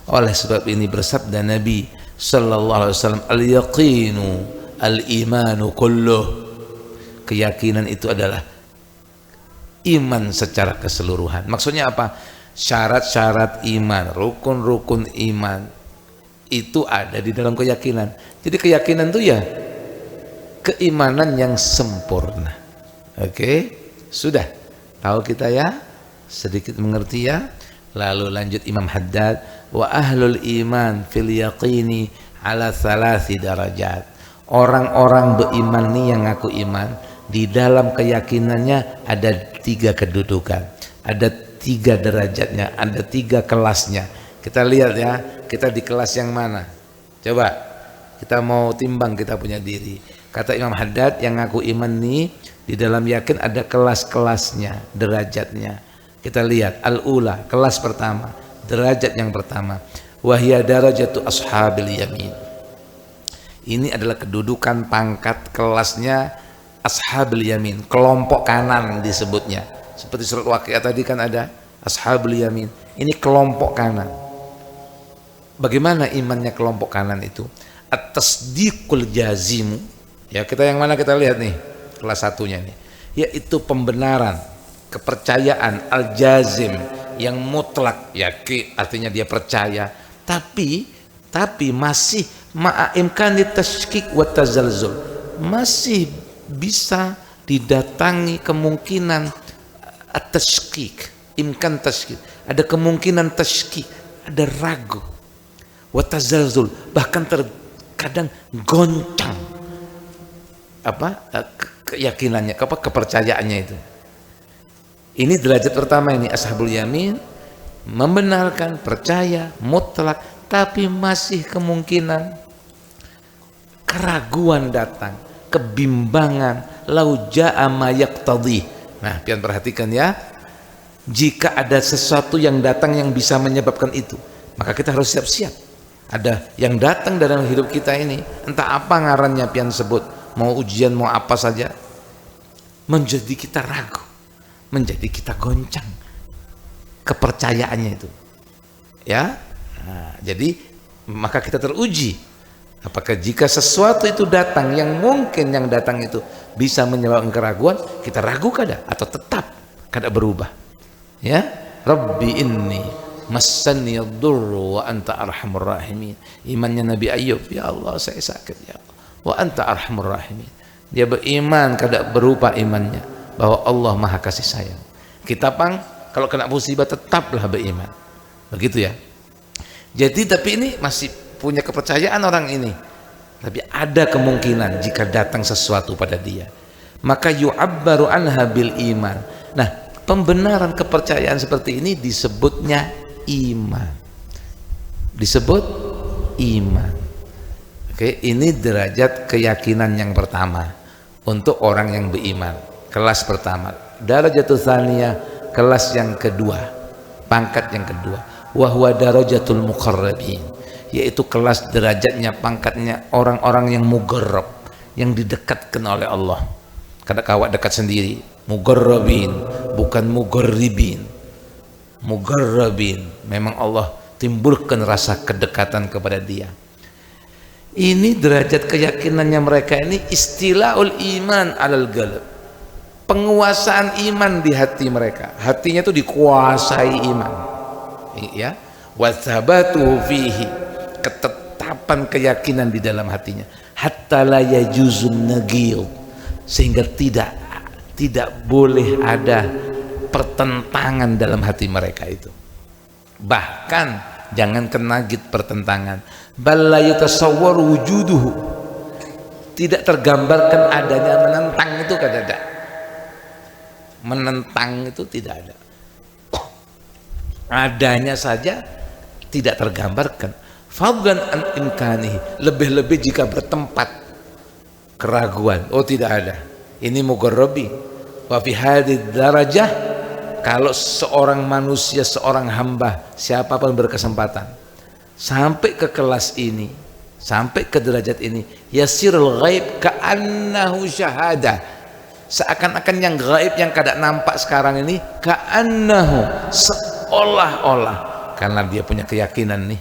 Oleh sebab ini bersabda Nabi sallallahu alaihi wasallam, al-yaqinu al-imanu kulluh. Keyakinan itu adalah iman secara keseluruhan. Maksudnya apa? Syarat-syarat iman, rukun-rukun iman itu ada di dalam keyakinan. Jadi keyakinan itu ya keimanan yang sempurna. Oke, sudah tahu kita ya, sedikit mengerti ya. Lalu lanjut Imam Haddad, wa ahlul iman fil yaqini ala thalathi darajat. Orang-orang beriman nih yang ngaku iman, di dalam keyakinannya ada 3 kedudukan, ada 3 derajatnya, ada 3 kelasnya. Kita lihat ya, kita di kelas yang mana? Coba kita mau timbang kita punya diri. Kata Imam Haddad, yang ngaku iman nih di dalam yakin ada kelas-kelasnya, derajatnya. Kita lihat al-ula, kelas pertama, derajat yang pertama, wahya darajatu ashabil yamin. Ini adalah kedudukan pangkat kelasnya ashabil yamin, kelompok kanan disebutnya. Seperti surat Waqiah tadi kan ada ashabul yamin, ini kelompok kanan. Bagaimana imannya kelompok kanan itu? At-tasdiqul jazimu. Ya, kita yang mana kita lihat nih, kelas satunya nih, yaitu pembenaran, kepercayaan al-jazim yang mutlak, yakin artinya dia percaya, tapi masih ma'imkanit tashkik wa tazalzul, masih bisa didatangi kemungkinan at-tashkik, imkan tashkik, ada kemungkinan tashkik, ada ragu, wa tazalzul, bahkan terkadang goncang keyakinannya, kepercayaannya itu. Ini derajat pertama ini, ashabul yamin, membenarkan, percaya, mutlak, tapi masih kemungkinan keraguan datang, kebimbangan, lau ja'a ma yaqtadhi. Nah, pian perhatikan ya, jika ada sesuatu yang datang yang bisa menyebabkan itu, maka kita harus siap-siap. Ada yang datang dalam hidup kita ini, entah apa ngarannya pian sebut, mau ujian, mau apa saja, menjadi kita ragu, menjadi kita goncang kepercayaannya itu ya. Nah, jadi maka kita teruji, apakah jika sesuatu itu datang yang mungkin yang datang itu bisa menyebabkan keraguan, kita ragu kada atau tetap kada berubah ya. Rabbi inni massani ad-durru wa anta arhamur rahimin. Imannya Nabi Ayub, ya Allah saya sakit ya Allah, wa anta arhamur rahimin. Dia beriman kada berupa imannya bahwa Allah Maha kasih sayang. Kita pang kalau kena musibah tetaplah beriman, begitu ya. Jadi tapi ini masih punya kepercayaan orang ini, tapi ada kemungkinan jika datang sesuatu pada dia, maka yu'abbaru anha bil iman. Nah, pembenaran kepercayaan seperti ini disebutnya iman, disebut iman. Oke, ini derajat keyakinan yang pertama untuk orang yang beriman, kelas pertama. Darajatul tsaniyah, kelas yang kedua, pangkat yang kedua, wa huwa darajatul muqarrabin, yaitu kelas derajatnya, pangkatnya orang-orang yang mugarrab, yang didekatkan oleh Allah. Kada kawat dekat sendiri, mugarrabin, bukan mugarribin. Mugarrabin, memang Allah timbulkan rasa kedekatan kepada dia. Ini derajat keyakinannya mereka ini istilahul iman alal galab, penguasaan iman di hati mereka, hatinya itu dikuasai iman ya. Wathabatu fihi, ketetapan keyakinan di dalam hatinya, hatta la yajuzun nagil, sehingga tidak boleh ada pertentangan dalam hati mereka itu. Bahkan jangan kenagit pertentangan, bal la yatasawwar wujuduhu, tidak tergambarkan adanya menentang itu kada ada. Menentang itu tidak ada. Adanya saja tidak tergambarkan. Fadlan an imkanihi, lebih-lebih jika bertempat keraguan, oh tidak ada. Ini mugarrabi. Wa fi hadhihi darajah, kalau seorang manusia, seorang hamba, siapapun berkesempatan sampai ke kelas ini, sampai ke derajat ini, yasirul ghaib ka'annahu syahadah, seakan-akan yang gaib yang kada nampak sekarang ini, ka'annahu, seolah-olah, karena dia punya keyakinan nih,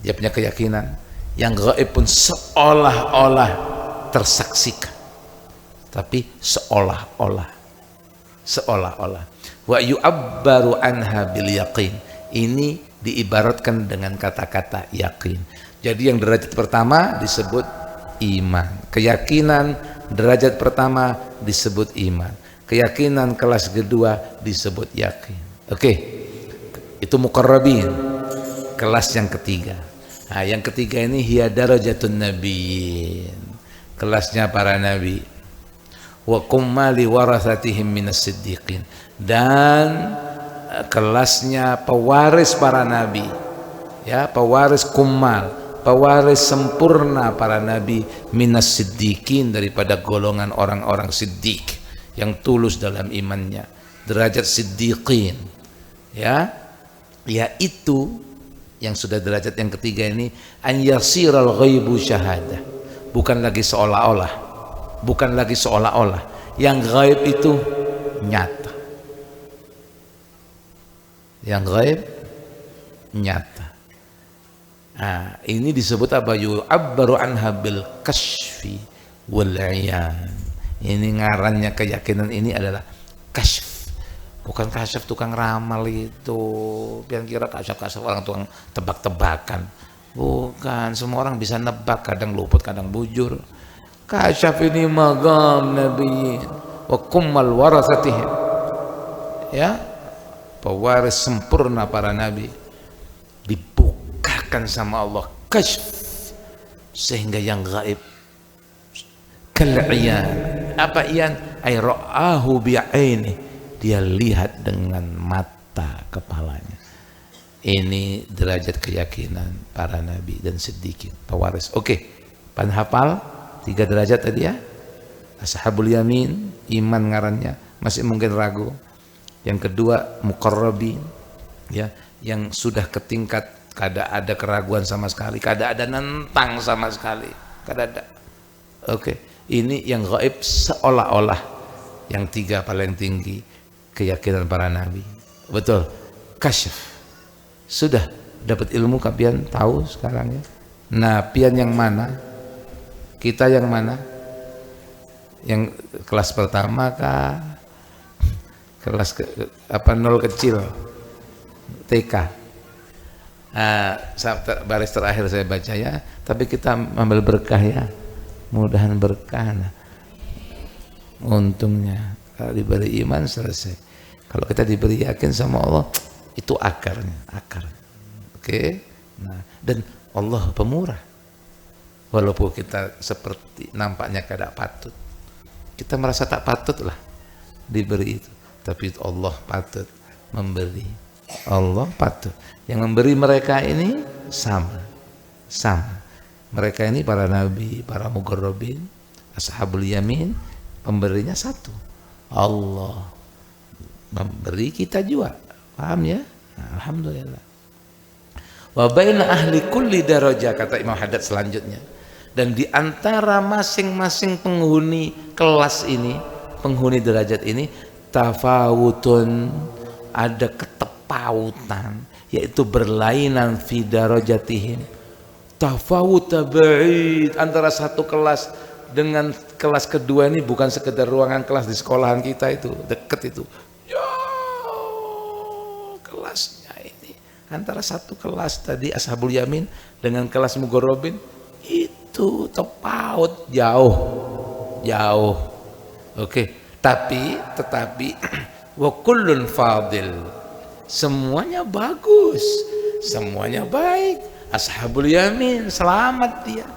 Dia punya keyakinan yang gaib pun seolah-olah tersaksikan, tapi seolah-olah wa yu'abbaru anha bil yaqin. Ini diibaratkan dengan kata-kata yakin. Jadi yang derajat pertama disebut iman, keyakinan derajat pertama disebut iman, keyakinan kelas kedua disebut yakin. Oke, itu muqarrabin, kelas yang ketiga. Nah, yang ketiga ini hiya darajatun nabiyyin, kelasnya para nabi, wa kummali warasatihim minas siddiqin, dan kelasnya pewaris para nabi, ya, pewaris kummal, pewaris sempurna para nabi, minas siddiqin, daripada golongan orang-orang siddiq yang tulus dalam imannya, derajat siddiqin, ya, yaitu yang sudah derajat yang ketiga ini, an yasiral ghaibu syahadah, bukan lagi seolah-olah, yang gaib itu nyata, yang gaib nyata. Nah, ini disebut apa? Yu'abbaru anha bil kashfi wal 'iyan. Ini ngarannya keyakinan ini adalah kasyf. Bukan kasyaf tukang ramal itu, biar kira kasyaf orang tukang tebak-tebakan. Bukan, semua orang bisa nebak, kadang luput, kadang bujur. Kasyaf ini magam nabiyyin wa kummal warasatihim, ya, pewaris sempurna para nabi, dibukakan sama Allah kasyf, sehingga yang gaib kal-iyan. Apa iyan? Ay ra'ahu bi'aini, dia lihat dengan mata kepalanya. Ini derajat keyakinan para nabi dan siddiqin, pewaris. Oke, panhafal 3 derajat tadi ya. Ashabul yamin, iman ngarannya, masih mungkin ragu. Yang kedua muqarrabin, ya, yang sudah ke tingkat kada ada keraguan sama sekali, kada ada nentang sama sekali, kada ada. Oke, ini yang gaib seolah-olah. Yang 3 paling tinggi, keyakinan para nabi. Betul, kasyaf. Sudah dapat ilmu, pian tahu sekarang ya. Nah, pian yang mana? Kita yang mana? Yang kelas pertama kah? Kelas nol kecil? TK? Baris terakhir saya baca ya. Tapi kita ambil berkah ya. Mudahan berkah. Nah, untungnya kalau diberi iman selesai. Kalau kita diberi yakin sama Allah, itu akarnya, akar. Oke? Nah, dan Allah pemurah. Walaupun kita seperti nampaknya kada patut, kita merasa tak patut lah diberi itu, tapi Allah patut memberi. Allah patut. Yang memberi mereka ini sama. Mereka ini para nabi, para muqarrabin, ashabul yamin, pemberinya satu. Allah memberi, kita juga. Paham ya? Nah, alhamdulillah. Wa baina ahli kulli darajah, kata Imam Haddad selanjutnya. Dan di antara masing-masing penghuni kelas ini, penghuni derajat ini, tafawutun, ada ketepautan, yaitu berlainan fi darajatihim. Tafawut ba'id, antara satu kelas dengan kelas kedua ini bukan sekedar ruangan kelas di sekolahan kita itu, deket itu. Ya, kelasnya ini antara satu kelas tadi ashabul yamin dengan kelas muqarrabin itu tepaut jauh. Oke, tetapi wa kullun fadil, semuanya bagus, semuanya baik. Ashabul yamin selamat dia.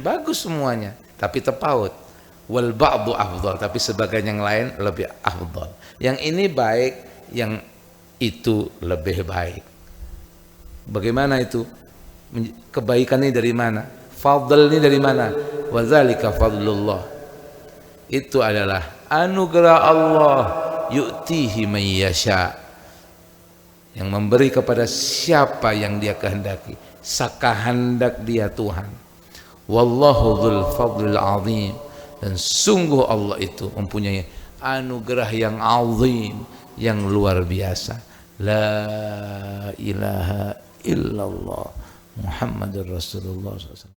Bagus semuanya, tapi tepaut. Wal ba'du afdal, tapi sebagian yang lain lebih afdal. Yang ini baik, yang itu lebih baik. Bagaimana itu? Kebaikan ini dari mana? Fadl ini dari mana? Wa dzalika fadlullah. Itu adalah anugerah Allah, yu'tihi man yasha, yang memberi kepada siapa yang dia kehendaki, sakahandak dia Tuhan. Wallahu dzul fadlil azim, dan sungguh Allah itu mempunyai anugerah yang azim, yang luar biasa. La ilaha illallah Muhammadur Rasulullah SAW.